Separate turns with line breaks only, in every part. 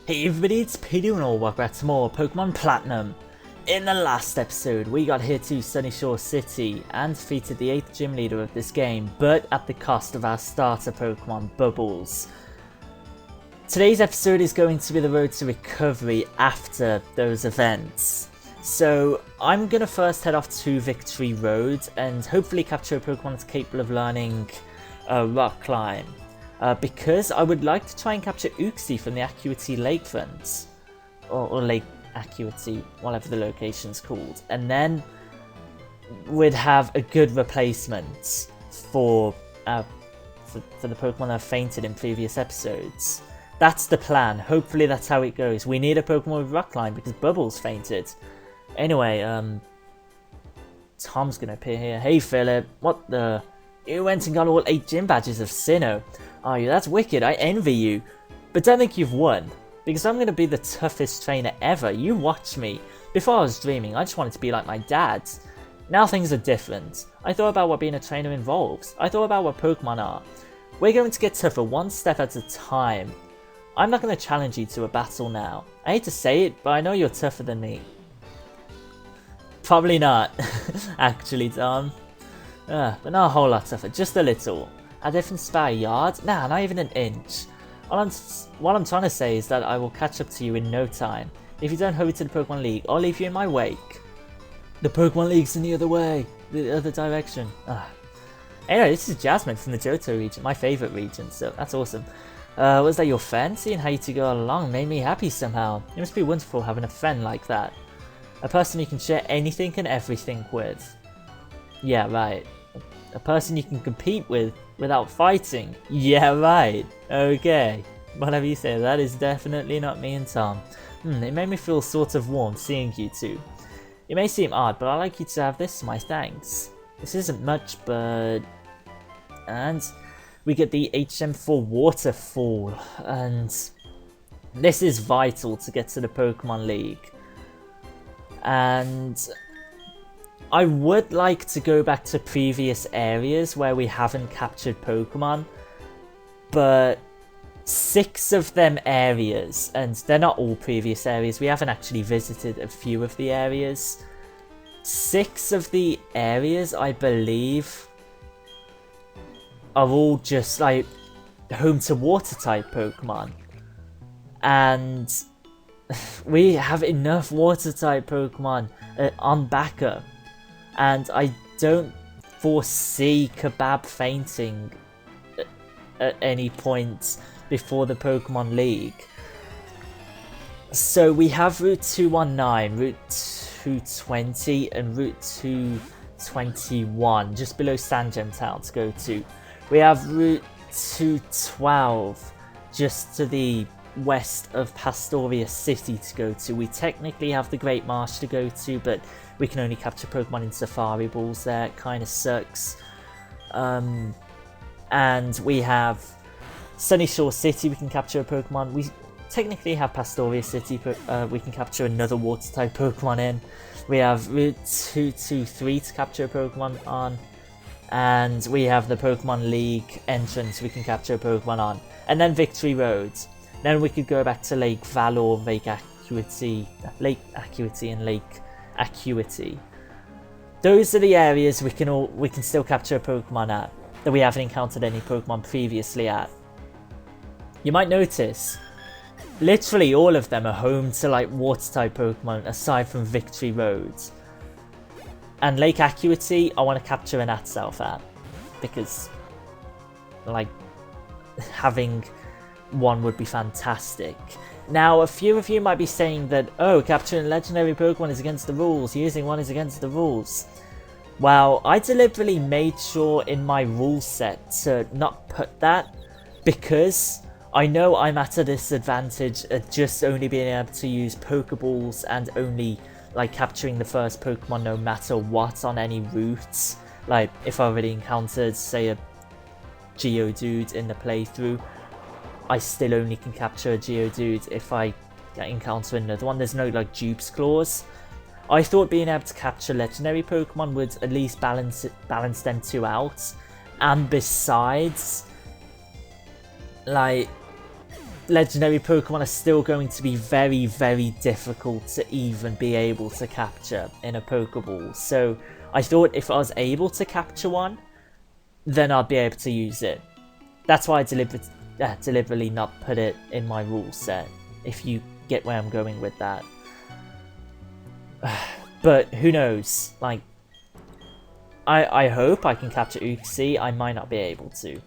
Hey everybody, it's Peter and all, welcome back to more Pokemon Platinum. In the last episode, we got here to Sunyshore City and defeated the 8th gym leader of this game, but at the cost of our starter Pokemon, Bubbles. Today's episode is going to be the road to recovery after those events. So I'm going to first head off to Victory Road and hopefully capture a Pokemon that's capable of learning Rock Climb. Because I would like to try and capture Uxie from the Acuity lakefront, or Lake Acuity, whatever the location's called, and then we'd have a good replacement for the Pokemon that have fainted in previous episodes. That's the plan. Hopefully that's how it goes. We need a Pokemon with Rock Climb because Bubbles fainted. Anyway, Tom's gonna appear here. Hey Philip, what the? You went and got all 8 gym badges of Sinnoh. Oh, that's wicked, I envy you. But don't think you've won, because I'm going to be the toughest trainer ever. You watch me. Before I was dreaming, I just wanted to be like my dad. Now things are different. I thought about what being a trainer involves. I thought about what Pokemon are. We're going to get tougher one step at a time. I'm not going to challenge you to a battle now. I hate to say it, but I know you're tougher than me. Probably not, actually, Tom. But not a whole lot tougher, just a little. A difference about a yard? Nah, not even an inch. What I'm trying to say is that I will catch up to you in no time. If you don't hurry to the Pokemon League, I'll leave you in my wake. The Pokemon League's in the other way. The other direction. Anyway, this is Jasmine from the Johto region, my favourite region, so that's awesome. Was that your friend? Seeing how you two go along made me happy somehow. It must be wonderful having a friend like that. A person you can share anything and everything with. Yeah, right. A person you can compete with without fighting. Yeah, right. Okay. Whatever you say, that is definitely not me and Tom. It made me feel sort of warm seeing you two. It may seem odd, but I'd like you to have this, my thanks. This isn't much, but... And we get the HM4 waterfall, and this is vital to get to the Pokemon League. And I would like to go back to previous areas where we haven't captured Pokemon, but 6 of them areas, and they're not all previous areas, we haven't actually visited a few of the areas. 6 of the areas, I believe, are all just like home to water type Pokemon, and we have enough water type Pokemon on backup. And I don't foresee Kebab fainting at any point before the Pokemon League. So we have Route 219, Route 220 and Route 221 just below Sandgem Town to go to. We have Route 212 just to the west of Pastoria City to go to. We technically have the Great Marsh to go to, but we can only capture Pokemon in Safari Balls there. It kind of sucks. And we have Sunyshore City, we can capture a Pokemon. We technically have Pastoria City, but we can capture another water type Pokemon in. We have Route 223 to capture a Pokemon on. And we have the Pokemon League entrance we can capture a Pokemon on. And then Victory Road. Then we could go back to Lake Valor, Lake Acuity and Lake Acuity. Those are the areas we can still capture a Pokemon at that we haven't encountered any Pokemon previously at. You might notice, literally all of them are home to like water type Pokemon aside from Victory Road. And Lake Acuity, I want to capture an Atself at, because like having one would be fantastic. Now, a few of you might be saying that, oh, capturing legendary Pokemon is against the rules, using one is against the rules. Well, I deliberately made sure in my rule set to not put that, because I know I'm at a disadvantage at just only being able to use Pokeballs and only like capturing the first Pokemon no matter what on any routes. Like, if I already encountered, say, a Geodude in the playthrough, I still only can capture a Geodude if I encounter another one. There's no like dupes clause. I thought being able to capture legendary Pokemon would at least balance them two out. And besides, like, legendary Pokemon are still going to be very, very difficult to even be able to capture in a Pokeball. So I thought if I was able to capture one, then I'd be able to use it. That's why I deliberately not put it in my rule set, if you get where I'm going with that. But who knows? Like, I hope I can capture Uxie. I might not be able to.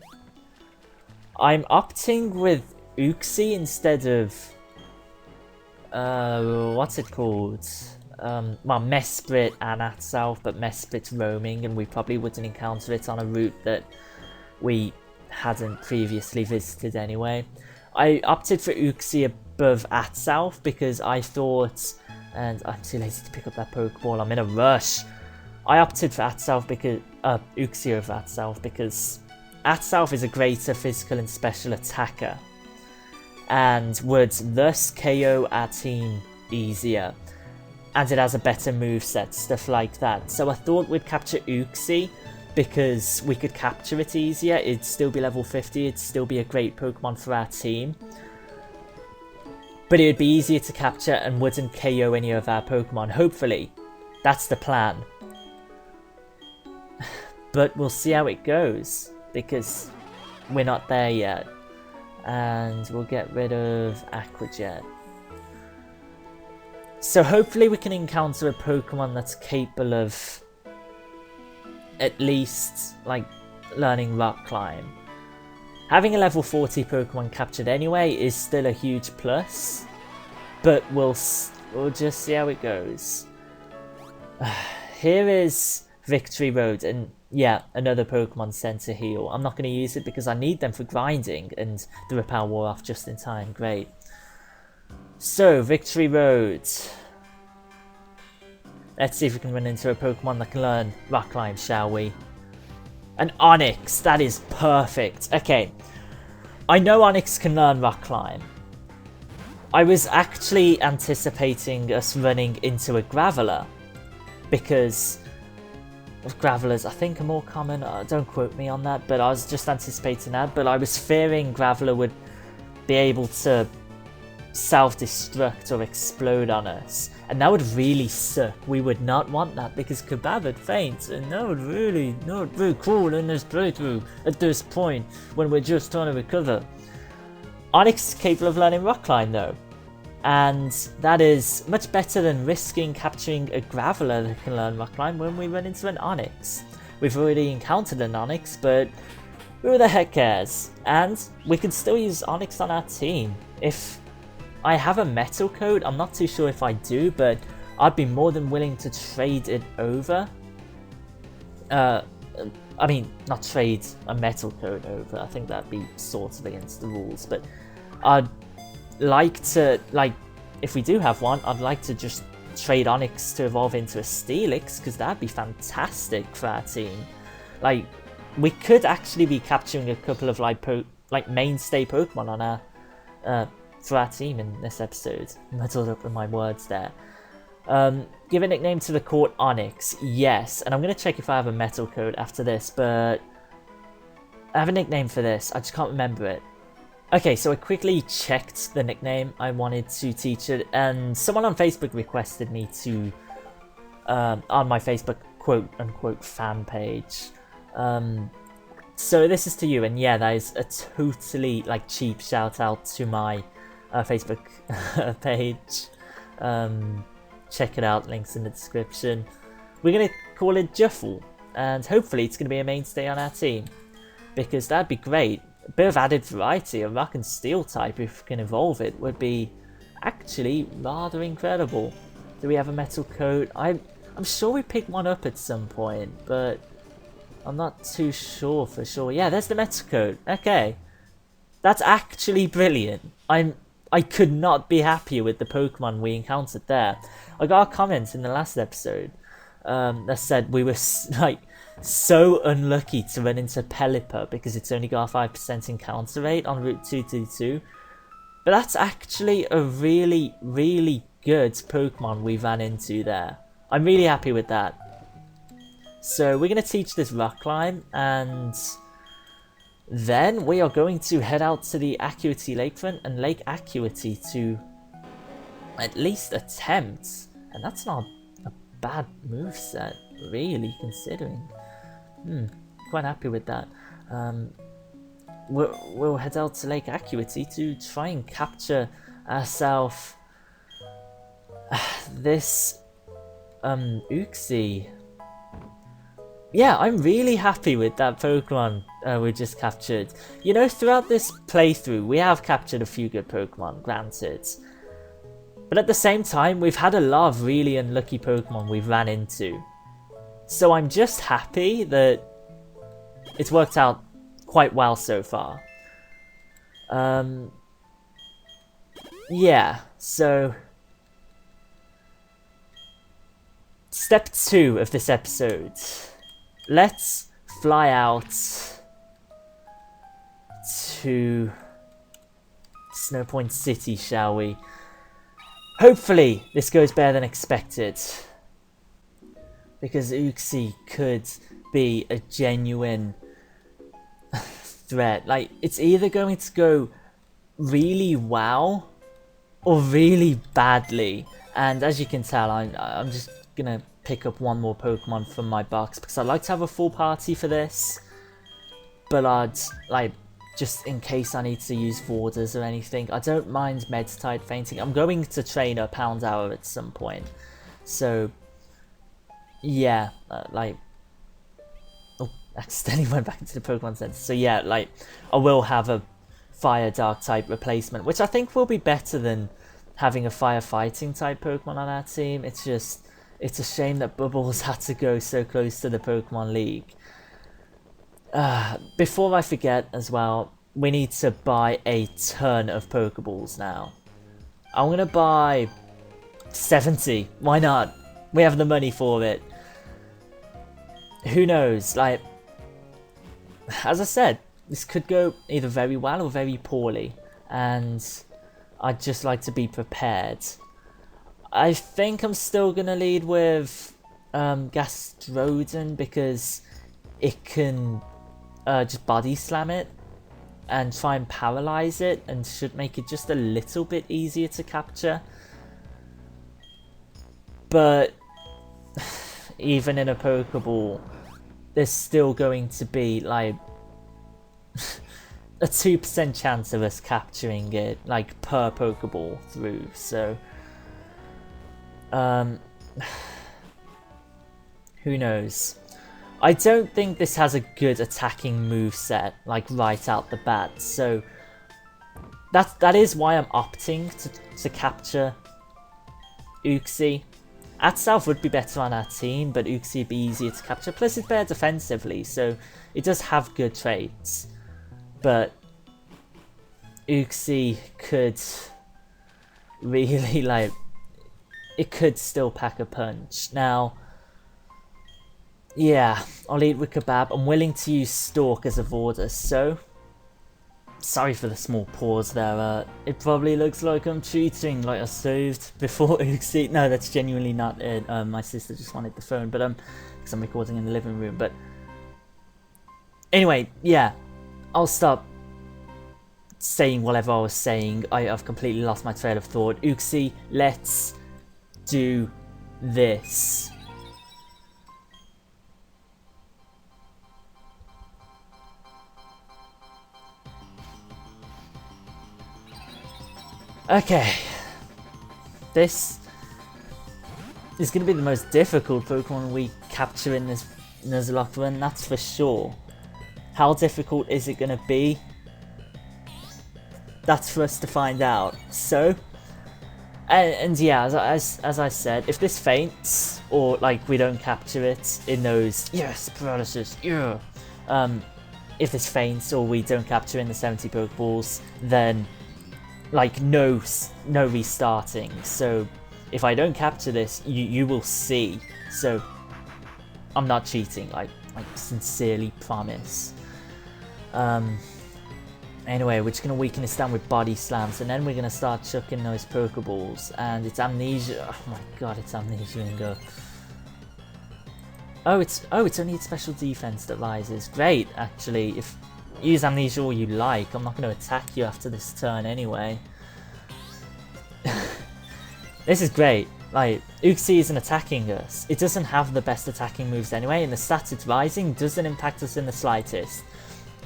I'm opting with Uxie instead of what's it called? Well, Mesprit and Atsalve, but Mesprit's roaming, and we probably wouldn't encounter it on a route that we hadn't previously visited anyway. I opted for Uxie above Atsalve because I thought, and I'm too lazy to pick up that Pokeball, I'm in a rush. I opted for Atsalve because Uxie over Atsalve because Atsalve is a greater physical and special attacker, and would thus KO our team easier. And it has a better moveset, stuff like that. So I thought we'd capture Uxie because we could capture it easier. It'd still be level 50, it'd still be a great Pokemon for our team. But it would be easier to capture and wouldn't KO any of our Pokemon, hopefully. That's the plan. But we'll see how it goes, because we're not there yet. And we'll get rid of Aquajet. So hopefully we can encounter a Pokemon that's capable of at least, like, learning Rock Climb. Having a level 40 Pokemon captured anyway is still a huge plus, but we'll just see how it goes. Here is Victory Road, and yeah, another Pokémon Centre heal. I'm not going to use it because I need them for grinding, and the Repel wore off just in time. Great. So, Victory Road. Let's see if we can run into a Pokemon that can learn Rock Climb, shall we? An Onix, that is perfect. Okay, I know Onix can learn Rock Climb. I was actually anticipating us running into a Graveler, because Gravelers I think are more common. Don't quote me on that, but I was just anticipating that. But I was fearing Graveler would be able to self-destruct or explode on us, and that would really suck. We would not want that because Kebab would faint, and that would really not be cool in this playthrough at this point when we're just trying to recover. Onix is capable of learning Rock Climb though, and that is much better than risking capturing a Graveler that can learn Rock Climb when we run into an Onix. We've already encountered an Onix, but who the heck cares? And we can still use Onix on our team. If I have a metal code, I'm not too sure if I do, but I'd be more than willing to trade it over. I mean, not trade a metal code over, I think that'd be sort of against the rules, but I'd like to, like, if we do have one, I'd like to just trade Onix to evolve into a Steelix, because that'd be fantastic for our team. Like, we could actually be capturing a couple of like mainstay Pokemon on our for our team in this episode. Muddled up with my words there. Give a nickname to the court Onix. Yes, and I'm going to check if I have a metal code after this, but I have a nickname for this. I just can't remember it. Okay, so I quickly checked the nickname I wanted to teach it, and someone on Facebook requested me to, on my Facebook quote-unquote fan page. So this is to you, and yeah, that is a totally, like, cheap shout-out to my Facebook page. Check it out, links in the description. We're going to call it Juffle, and hopefully it's going to be a mainstay on our team, because that'd be great. A bit of added variety, a rock and steel type, if we can evolve it, would be actually rather incredible. Do we have a metal code? I'm sure we picked one up at some point, but I'm not too sure for sure. Yeah, there's the metal code. Okay, that's actually brilliant. I could not be happier with the Pokemon we encountered there. I got a comment in the last episode that said we were like so unlucky to run into Pelipper because it's only got a 5% encounter rate on Route 222. But that's actually a really, really good Pokemon we ran into there. I'm really happy with that. So we're going to teach this Rock Climb, and then we are going to head out to the Acuity lakefront and Lake Acuity to at least attempt, and that's not a bad moveset, really, considering. Quite happy with that. We'll head out to Lake Acuity to try and capture ourselves this Uxie. Yeah, I'm really happy with that Pokemon we just captured. You know, throughout this playthrough, we have captured a few good Pokemon, granted. But at the same time, we've had a lot of really unlucky Pokemon we've ran into. So I'm just happy that it's worked out quite well so far. Yeah, so step 2 of this episode. Let's fly out to Snowpoint City, shall we? Hopefully this goes better than expected, because Uxie could be a genuine threat. Like, it's either going to go really well or really badly, and as you can tell, I'm just gonna pick up one more Pokemon from my box because I'd like to have a full party for this, but I'd like, just in case I need to use Vorders or anything, I don't mind Medtide fainting. I'm going to train a Pound Hour at some point, so yeah, like, oh, accidentally went back into the Pokemon Centre. So yeah, like, I will have a Fire Dark type replacement, which I think will be better than having a Fire Fighting type Pokemon on our team. It's just, it's a shame that Bubbles had to go so close to the Pokemon League. Before I forget as well, we need to buy a ton of Pokeballs now. I'm going to buy 70. Why not? We have the money for it. Who knows? Like, as I said, this could go either very well or very poorly, and I'd just like to be prepared. I think I'm still going to lead with Gastrodon because it can just body slam it and try and paralyze it, and should make it just a little bit easier to capture. But even in a Pokeball, there's still going to be like a 2% chance of us capturing it, like, per Pokeball through, so who knows. I don't think this has a good attacking moveset, like, right out the bat, so that is why I'm opting to capture Uxie. Atself would be better on our team, but Uxie would be easier to capture, plus it's better defensively, so it does have good traits. But Uxie could really, like, it could still pack a punch. Now, yeah, I'll eat with Kebab. I'm willing to use Stalk as a Vorder, so sorry for the small pause there. It probably looks like I'm cheating, like I saved before Uxie. No, that's genuinely not it. My sister just wanted the phone, but because I'm recording in the living room. But anyway, yeah, I'll stop saying whatever I was saying. I've completely lost my trail of thought. Uxie, let's do this. Okay, this is going to be the most difficult Pokemon we capture in this Nuzlocke run, that's for sure. How difficult is it going to be? That's for us to find out. So, and yeah, as I said, if this faints, or like we don't capture it in those, yes, paralysis, yeah. If this faints or we don't capture in the 70 Pokeballs, then like no restarting. So if I don't capture this, you will see. So I'm not cheating, like sincerely promise. Anyway, we're just gonna weaken this down with body slams, and then we're gonna start chucking those Pokeballs. And it's Amnesia. Oh my god, it's Amnesia and go. Oh, it's only its special defense that rises. Great, actually. use amnesia all you like. I'm not going to attack you after this turn anyway. This is great. Like, Uxie isn't attacking us. It doesn't have the best attacking moves anyway, and the stats it's rising doesn't impact us in the slightest.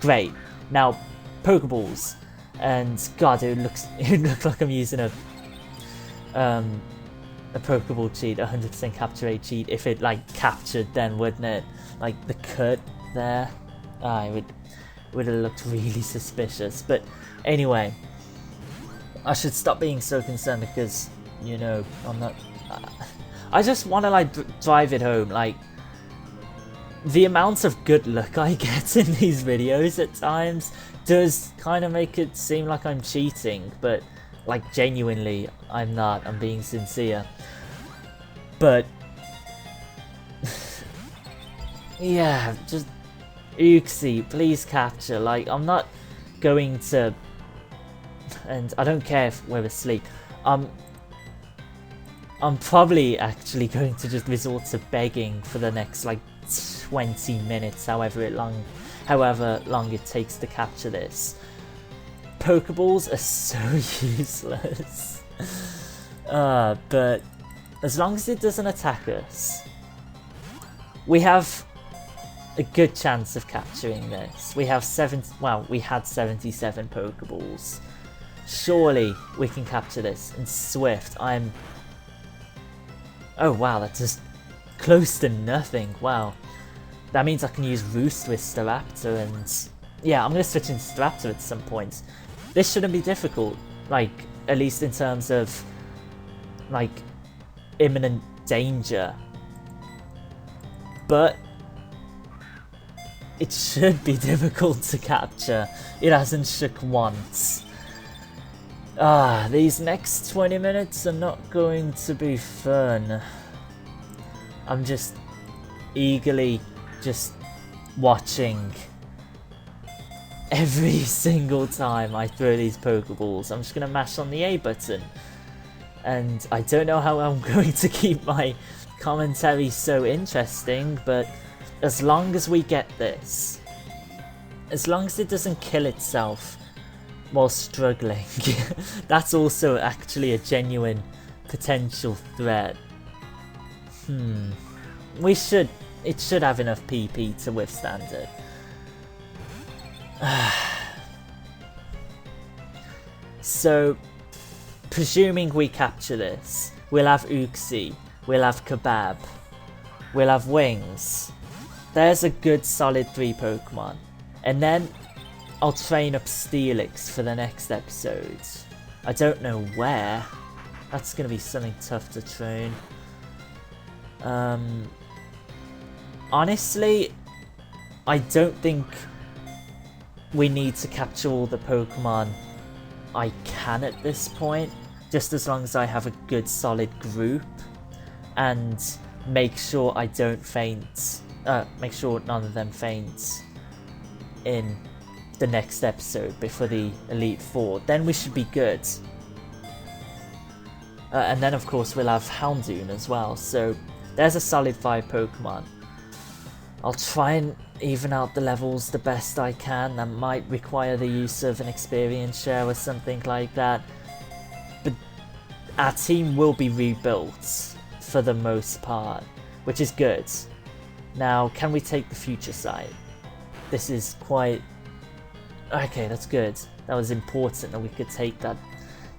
Great. Now, Pokeballs. And god, it would look like I'm using a Pokeball cheat, 100% capture rate cheat, if it like captured then, wouldn't it? Like the cut there. It would have looked really suspicious. But anyway, I should stop being so concerned because, you know, I'm not... I just want to like drive it home. Like, the amount of good luck I get in these videos at times does kind of make it seem like I'm cheating, but like genuinely I'm not. I'm being sincere. But yeah, just Uxie, please capture. Like, I'm not going to, and I don't care if we're asleep. I'm probably actually going to just resort to begging for the next like 20 minutes, however long it takes to capture this. Pokeballs are so useless. But as long as it doesn't attack us, we have a good chance of capturing this. We have we had 77 Pokeballs. Surely we can capture this. And Swift, oh wow, that's just close to nothing. Wow. That means I can use Roost with Staraptor, and yeah, I'm going to switch into Staraptor at some point. This shouldn't be difficult, like, at least in terms of, like, imminent danger. But it should be difficult to capture. It hasn't shook once. These next 20 minutes are not going to be fun. I'm just eagerly just watching every single time I throw these Pokeballs. I'm just going to mash on the A button. And I don't know how I'm going to keep my commentary so interesting, but as long as we get this, as long as it doesn't kill itself while struggling, that's also actually a genuine potential threat. It should have enough PP to withstand it. So, presuming we capture this, we'll have Uxie, we'll have Kebab, we'll have Wings. There's a good solid 3 Pokemon. And then I'll train up Steelix for the next episode. I don't know where. That's going to be something tough to train. Honestly, I don't think we need to capture all the Pokemon I can at this point, just as long as I have a good solid group and make sure I don't faint, make sure none of them faint in the next episode before the Elite Four. Then we should be good. And then of course we'll have Houndoom as well, so there's a solid 5 Pokemon. I'll try and even out the levels the best I can. That might require the use of an experience share or something like that. But our team will be rebuilt for the most part, which is good. Now, can we take the future sight? This is quite... Okay, that's good. That was important that we could take that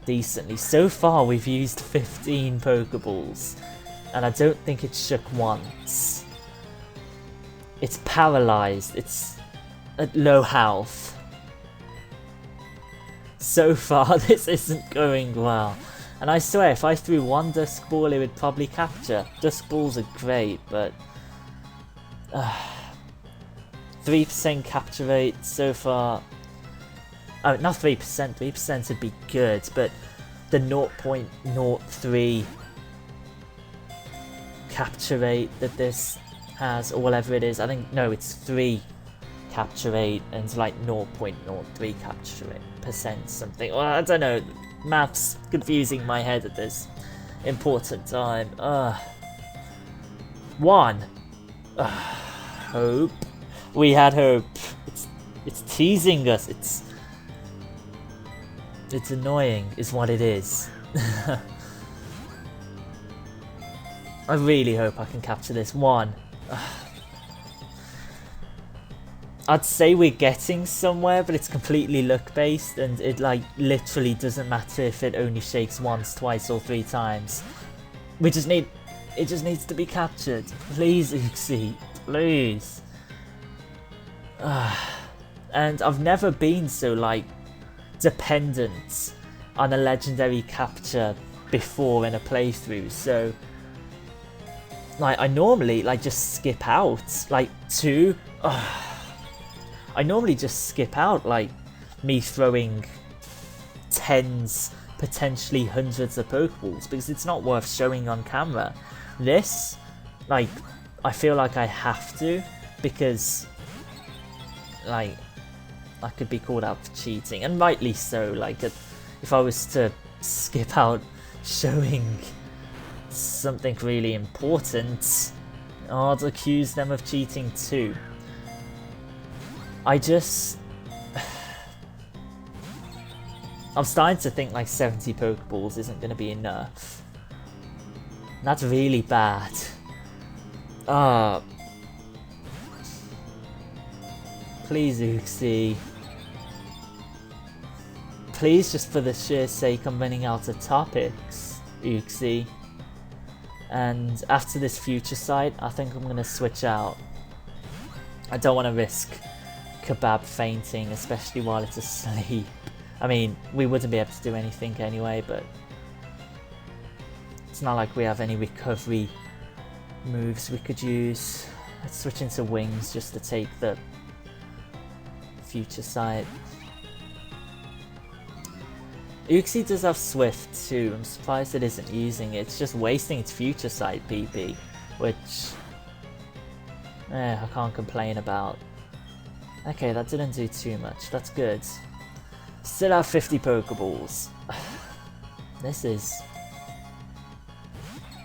decently. So far, we've used 15 Pokeballs, and I don't think it shook once. It's paralyzed. It's at low health. So far, this isn't going well. And I swear, if I threw one Dusk Ball, it would probably capture. Dusk Balls are great, but... 3% capture rate so far. Oh, not 3%. 3% would be good, but the 0.03 capture rate that this has, or whatever it is, I think, no, it's 3 capture rate and like 0.03 capture rate percent something. Well, I don't know, maths confusing my head at this important time. Hope. We had hope. It's It's teasing us. It's annoying, is what it is. I really hope I can capture this one. I'd say we're getting somewhere, but it's completely luck based, and it like literally doesn't matter if it only shakes once, twice, or 3 times. It just needs to be captured. Please, Uxie, please. And I've never been so like dependent on a legendary capture before in a playthrough, so like I normally like just skip out like I normally just skip out like me throwing tens, potentially hundreds of Pokeballs because it's not worth showing on camera. This, like, I feel like I have to because like I could be called out for cheating, and rightly so. Like, if I was to skip out showing something really important, I'd accuse them of cheating too. I'm starting to think like 70 Pokeballs isn't going to be enough. That's really bad. Please, Uxie. Please, just for the sheer sake I'm running out of topics, Uxie. And after this future sight, I think I'm going to switch out. I don't want to risk Kebab fainting, especially while it's asleep. I mean, we wouldn't be able to do anything anyway, but it's not like we have any recovery moves we could use. Let's switch into wings just to take the future sight. Uxie does have Swift too. I'm surprised it isn't using it. It's just wasting its future sight PP, which I can't complain about. Okay, that didn't do too much. That's good. Still have 50 Pokeballs. This is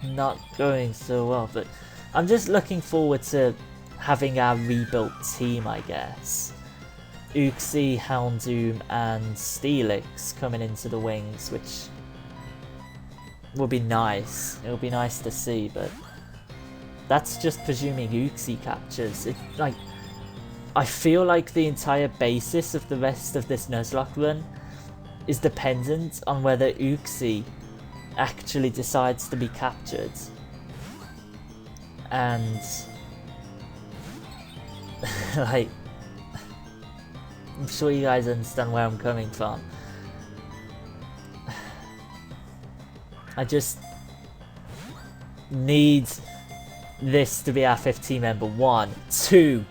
not going so well, but I'm just looking forward to having our rebuilt team, I guess. Uxie, Houndoom, and Steelix coming into the wings, which will be nice. It'll be nice to see, but that's just presuming Uxie captures. Like, I feel like the entire basis of the rest of this Nuzlocke run is dependent on whether Uxie actually decides to be captured. And like, I'm sure you guys understand where I'm coming from. I just need this to be our 15 member. 1, 2.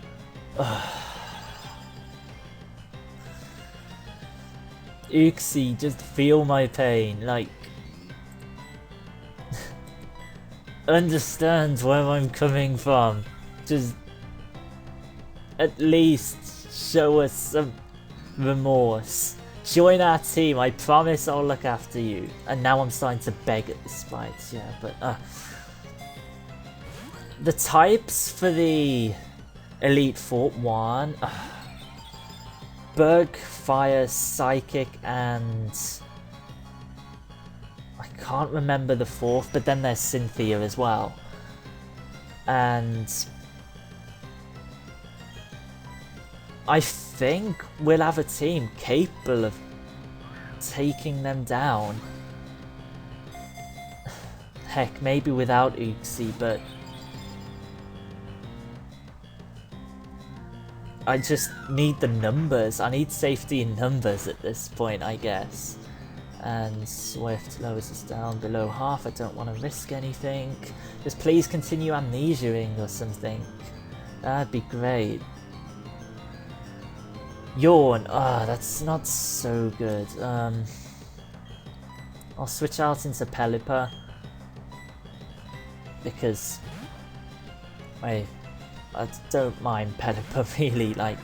Uxie, just feel my pain. Like, understand where I'm coming from. Just at least show us some remorse. Join our team. I promise I'll look after you. And now I'm starting to beg at this point. Yeah, but the types for the Elite Four, 1, Bug, Fire, Psychic, and I can't remember the 4th, but then there's Cynthia as well. And I think we'll have a team capable of taking them down. Heck, maybe without Uxie, but I just need the numbers. I need safety in numbers at this point, I guess. And Swift lowers us down below half. I don't want to risk anything. Just please continue amnesiaing or something. That'd be great. Yawn. That's not so good. I'll switch out into Pelipper because I don't mind Pelipper really like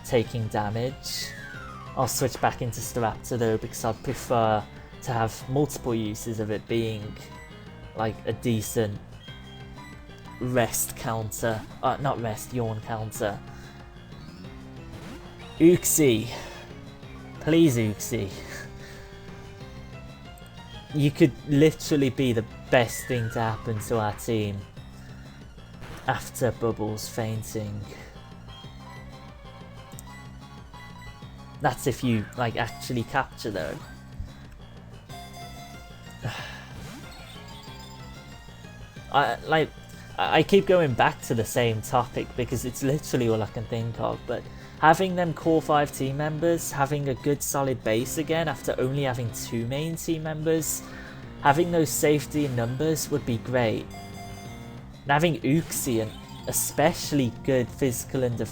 taking damage. I'll switch back into Staraptor though because I'd prefer to have multiple uses of it being like a decent rest counter. Not rest, yawn counter. Uxie. Please, Uxie. You could literally be the best thing to happen to our team after Bubbles fainting. That's if you like actually capture though. I keep going back to the same topic because it's literally all I can think of, but having them core 5 team members, having a good solid base again after only having 2 main team members, having those safety in numbers would be great. And having Uxie an especially good physical and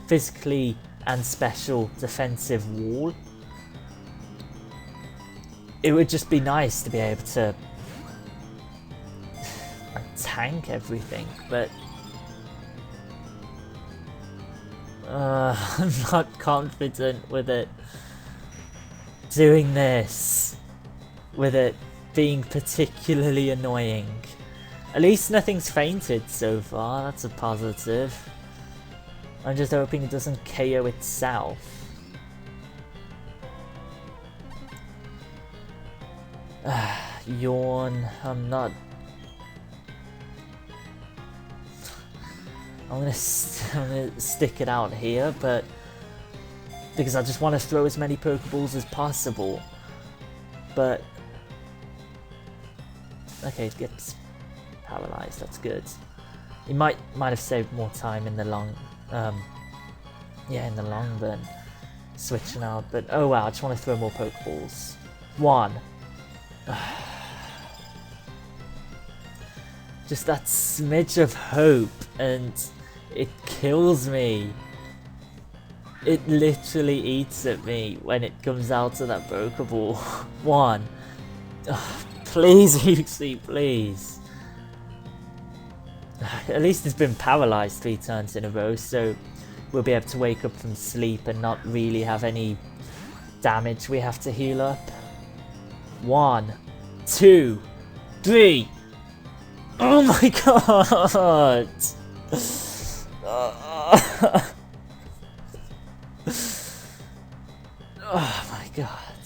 physically and special defensive wall, it would just be nice to be able to tank everything, but I'm not confident with it doing this, with it being particularly annoying. At least nothing's fainted so far, that's a positive. I'm just hoping it doesn't KO itself. Yawn, I'm gonna stick it out here, but because I just want to throw as many Pokeballs as possible. But okay, it gets paralyzed. That's good. He might have saved more time in the long, in the long run, switching out. But oh wow, I just want to throw more Pokeballs. 1. Just that smidge of hope, and it kills me. It literally eats at me when it comes out of that Pokeball. 1. Please, Uxie, please. At least it's been paralyzed 3 turns in a row, so we'll be able to wake up from sleep and not really have any damage we have to heal up. 1, 2, 3. Oh my god! Oh my god.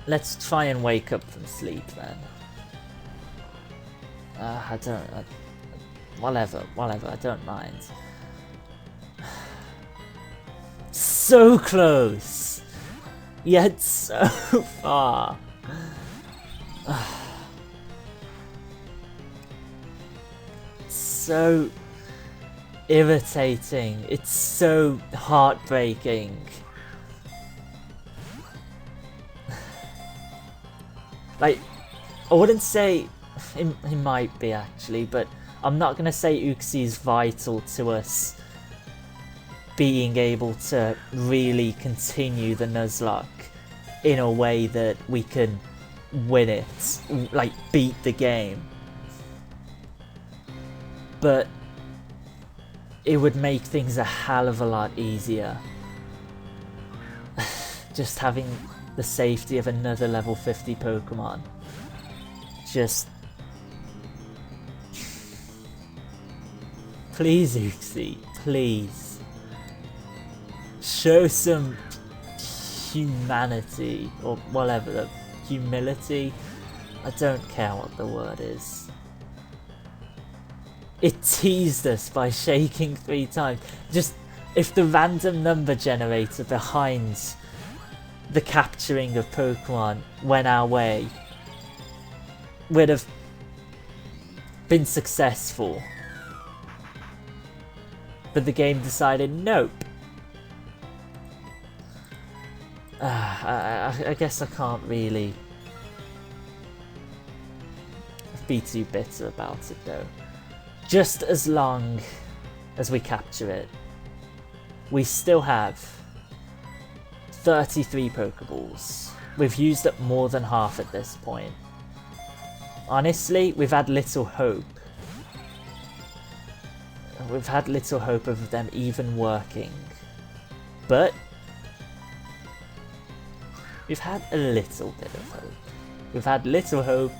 Let's try and wake up from sleep then. Whatever, I don't mind. So close! Yet so far. So irritating. It's so heartbreaking. Like, I wouldn't say it might be actually, but I'm not gonna say Uxie is vital to us being able to really continue the Nuzlocke in a way that we can win it, like beat the game. But it would make things a hell of a lot easier. Just having the safety of another level 50 Pokemon. Just... please, Uxie, please. Show some humanity, or whatever, humility. I don't care what the word is. It teased us by shaking 3 times. Just, if the random number generator behind the capturing of Pokemon went our way, would have been successful. But the game decided nope. I guess I can't really be too bitter about it though. Just as long as we capture it, we still have 33 Pokeballs. We've used up more than half at this point. Honestly, we've had little hope. We've had little hope of them even working. But we've had a little bit of hope. We've had little hope,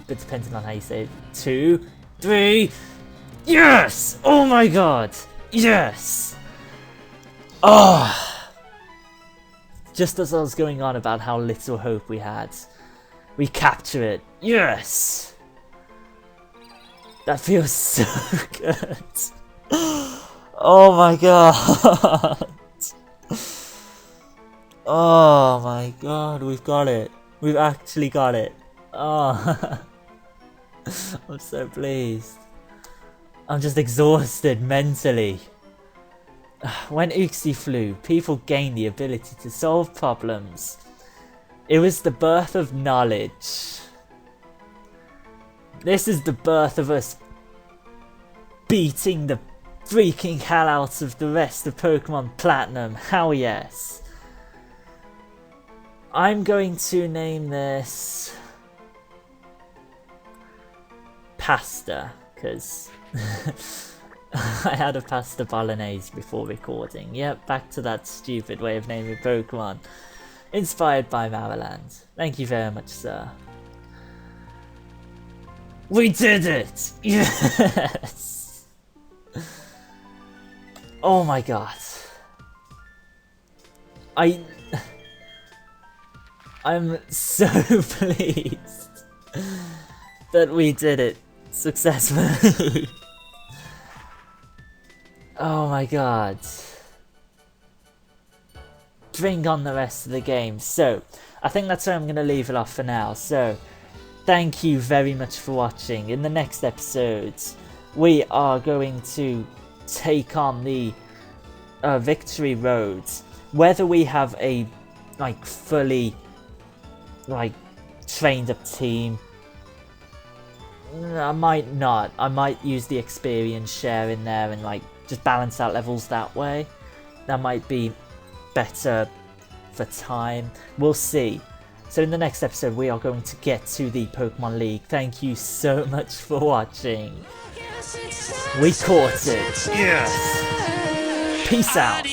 but depending on how you say it, 2, 3. Yes! Oh my god! Yes! Oh! Just as I was going on about how little hope we had, we capture it. Yes! That feels so good. Oh my god! Oh my god, we've got it. We've actually got it. Oh, I'm so pleased. I'm just exhausted mentally. When Uxie flew, people gained the ability to solve problems. It was the birth of knowledge. This is the birth of us beating the freaking hell out of the rest of Pokemon Platinum. Hell yes. I'm going to name this Pasta, because I had a pasta bolognese before recording. Yep, back to that stupid way of naming Pokemon. Inspired by Mariland. Thank you very much, sir. We did it! Yes! Oh my god. I'm so pleased that we did it successfully. Oh my god. Bring on the rest of the game. So, I think that's where I'm going to leave it off for now. So, thank you very much for watching. In the next episodes, we are going to take on the Victory Roads. Whether we have a fully trained up team, I might not. I might use the experience share in there and just balance out levels that way. That might be better for time. We'll see. So in the next episode we are going to get to the Pokemon League. Thank you so much for watching. We caught it. Yes. Peace out.